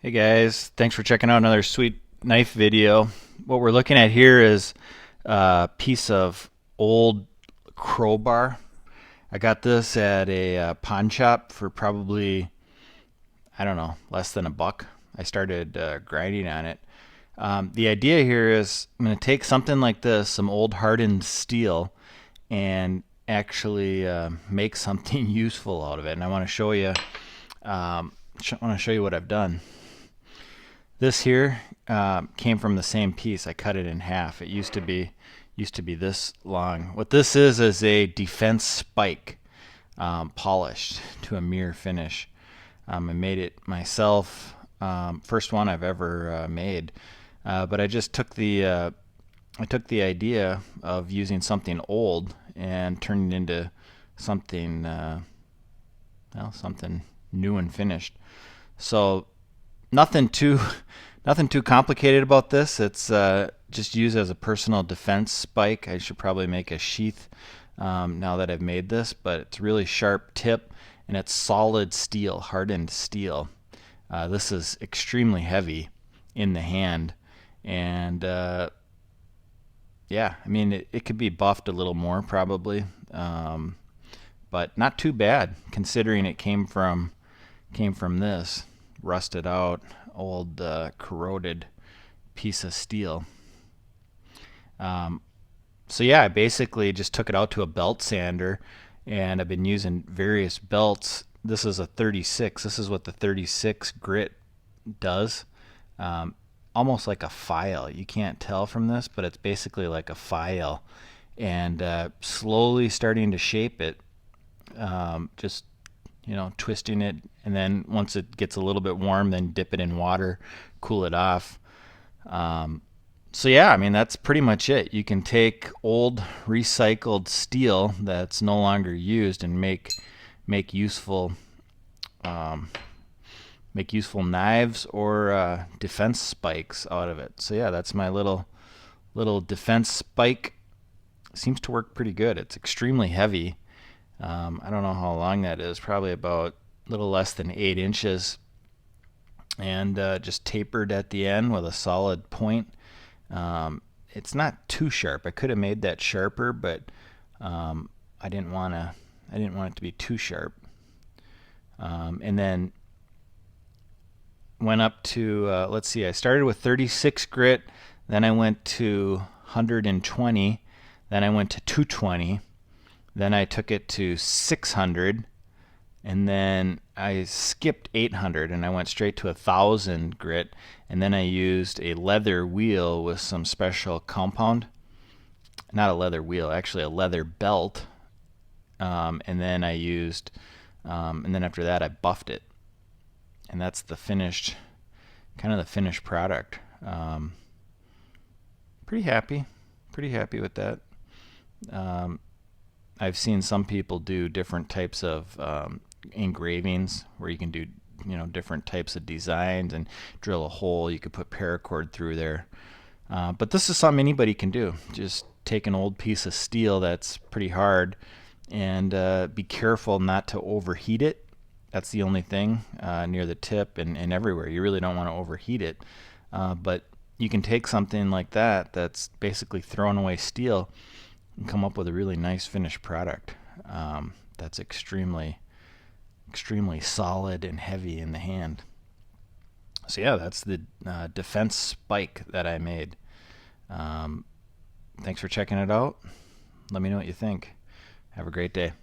Hey guys, thanks for checking out another sweet knife video. What we're looking at here is a piece of old crowbar. I got this at a pawn shop for probably, I don't know, less than $1. I started grinding on it. The idea here is I'm going to take something like this, some old hardened steel, and actually make something useful out of it. And I want to show you, what I've done. This here came from the same piece. I cut it in half. It used to be this long. What this is a defense spike, polished to a mirror finish. I made it myself. First one I've ever made. But I just took the idea of using something old and turning it into something something new and finished. So nothing too nothing too complicated about this. It's just used as a personal defense spike. I should probably make a sheath now that I've made this, but it's really sharp tip and it's solid steel, hardened steel. This is extremely heavy in the hand, and yeah, I mean it could be buffed a little more probably, but not too bad considering it came from this rusted out old corroded piece of steel. So yeah, I basically just took it out to a belt sander, and I've been using various belts. This is a 36. This is what the 36 grit does. Almost like a file. You can't tell from this, but it's basically like a file. And slowly starting to shape it, just twisting it, and then once it gets a little bit warm, then dip it in water, cool it off. So yeah, I mean that's pretty much it. You can take old recycled steel that's no longer used and make useful make useful knives or defense spikes out of it. So yeah, that's my little defense spike. Seems to work pretty good. It's extremely heavy. I don't know how long that is. Probably about a little less than 8 inches, and just tapered at the end with a solid point. It's not too sharp. I could have made that sharper, but I didn't want to. I didn't want it to be too sharp. And then went up to let's see. I started with 36 grit, then I went to 120, then I went to 220, then I took it to 600, and then I skipped 800 and I went straight to 1,000 grit, and then I used a leather wheel with some special compound. Not a leather wheel, actually a leather belt. And then I used, and then after that I buffed it, and that's the finished, kind of the finished product. Pretty happy, pretty happy with that. Um, I've seen some people do different types of engravings where you can do different types of designs and drill a hole. You could put paracord through there, but this is something anybody can do. Just take an old piece of steel that's pretty hard, and be careful not to overheat it. That's the only thing near the tip and everywhere. You really don't want to overheat it, but you can take something like that that's basically thrown away steel and come up with a really nice finished product that's extremely solid and heavy in the hand. So yeah, that's the defense spike that I made. Thanks for checking it out. Let me know what you think. Have a great day.